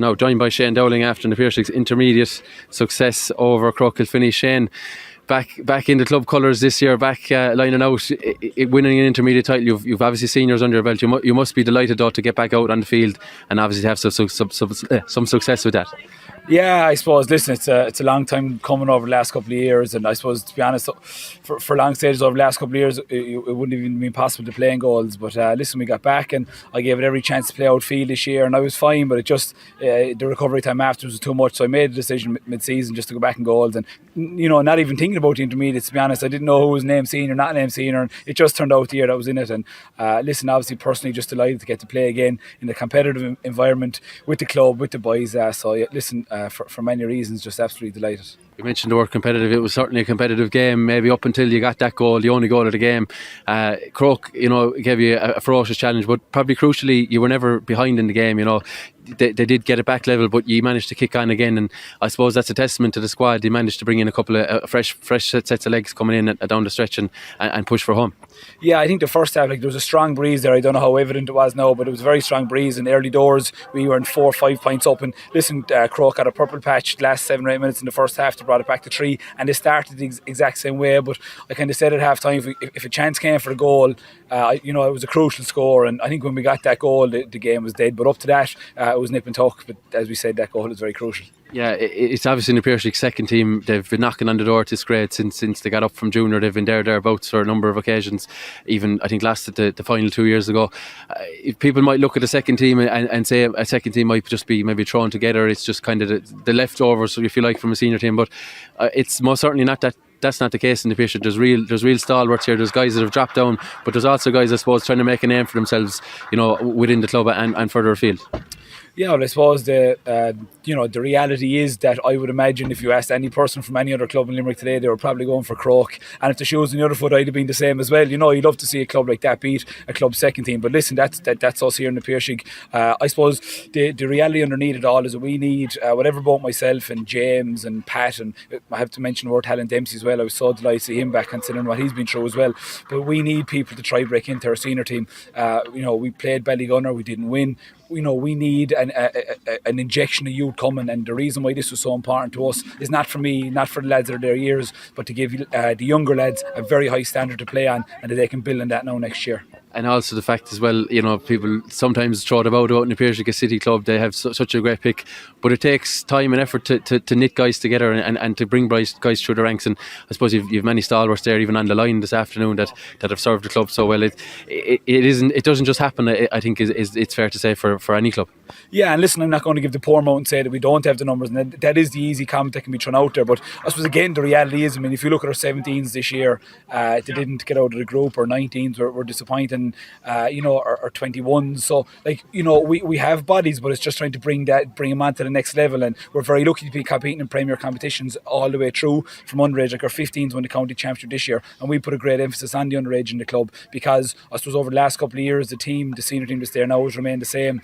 Now joined by Shane Dowling after Na Piarsaigh's intermediate success over Croagh Kilfinny. Shane, back in the club colours this year, back lining out, winning an intermediate title. You've obviously seniors under your belt. You must be delighted though to get back out on the field and obviously have some success with that. Yeah, I suppose, listen, it's a long time coming over the last couple of years, and I suppose, to be honest, for long stages over the last couple of years, it wouldn't even been possible to play in goals. But listen, we got back and I gave it every chance to play outfield this year, and I was fine, but it just, the recovery time afterwards was too much, so I made the decision mid-season just to go back in goals, and not even thinking about the intermediates, to be honest. I didn't know who was named senior, not named senior, and it just turned out the year that I was in it. And listen, obviously personally just delighted to get to play again in a competitive environment with the club, with the boys. So yeah, listen, for many reasons, just absolutely delighted. You mentioned the word competitive. It was certainly a competitive game, maybe up until you got that goal, the only goal of the game. Croagh, gave you a ferocious challenge, but probably crucially, you were never behind in the game. They did get it back level, but you managed to kick on again, and I suppose that's a testament to the squad. They managed to bring in a couple of fresh sets of legs coming in down the stretch and push for home. Yeah, I think the first half, there was a strong breeze there. I don't know how evident it was now, but it was a very strong breeze in early doors. We were in 4 or 5 points up, and listen, Croagh got a purple patch the last 7 or 8 minutes in the first half to brought it back to 3, and they started the exact same way. But I kind of said at half time, if a chance came for a goal, it was a crucial score, and I think when we got that goal, the game was dead. But up to that, it was nip and tuck. But as we said, that goal was very crucial. Yeah, it's obviously Na Piarsaigh second team. They've been knocking on the door to this grade since they got up from junior. They've been thereabouts for a number of occasions. Even I think last at the final 2 years ago. If people might look at the second team and say a second team might just be maybe thrown together. It's just kind of the leftovers, so if you like, from a senior team. But it's most certainly not that. That's not the case in the Piarsaigh. There's real stalwarts here. There's guys that have dropped down, but there's also guys, I suppose, trying to make a name for themselves, within the club and further afield. Yeah, well, I suppose the reality is that I would imagine if you asked any person from any other club in Limerick today, they were probably going for Croagh. And if the shoe was on the other foot, I'd have been the same as well. You'd love to see a club like that beat a club second team. But listen, that's us here in the Piarsaigh. I suppose the reality underneath it all is that we need, whatever about myself and James and Pat, and I have to mention the word Alan Dempsey as well. I was so delighted to see him back, considering what he's been through as well. But we need people to try break into our senior team. We played Ballygunner, we didn't win. We need an injection of youth coming, and the reason why this was so important to us is not for me, not for the lads that are their years, but to give the younger lads a very high standard to play on, and that they can build on that now next year. And also the fact as well, people sometimes throw it about in the Piarsaigh City Club. They have such a great pick, but it takes time and effort to knit guys together and to bring guys through the ranks. And I suppose you've many stalwarts there, even on the line this afternoon, that have served the club so well. It doesn't just happen. I think it's fair to say for any club. Yeah, and listen, I'm not going to give the poor mouth and say that we don't have the numbers, and that is the easy comment that can be thrown out there. But I suppose again, the reality is, if you look at our 17s this year, they didn't get out of the group. Our 19s were disappointing. Our 21s. So we have bodies, but it's just trying to bring them on to the next level. And we're very lucky to be competing in premier competitions all the way through from underage. Like our 15s won the county championship this year, and we put a great emphasis on the underage in the club, because I suppose over the last couple of years, the senior team that's there now has remained the same,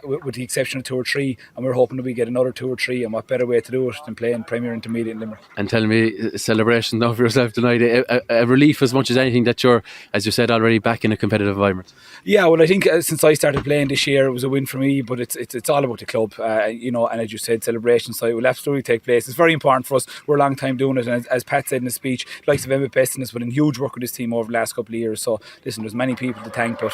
with the exception of 2 or 3, and we're hoping that we get another 2 or 3. And what better way to do it than playing premier intermediate in Limerick? And tell me, celebration now for yourself tonight, a relief as much as anything that you're, as you said already, back in a competitive environment. Yeah, well, I think since I started playing this year, it was a win for me, but it's all about the club, and as you said, celebrations will absolutely take place. It's very important for us. We're a long time doing it, and as Pat said in his speech, the likes of Emma Peston has put in huge work with this team over the last couple of years. So listen, there's many people to thank, but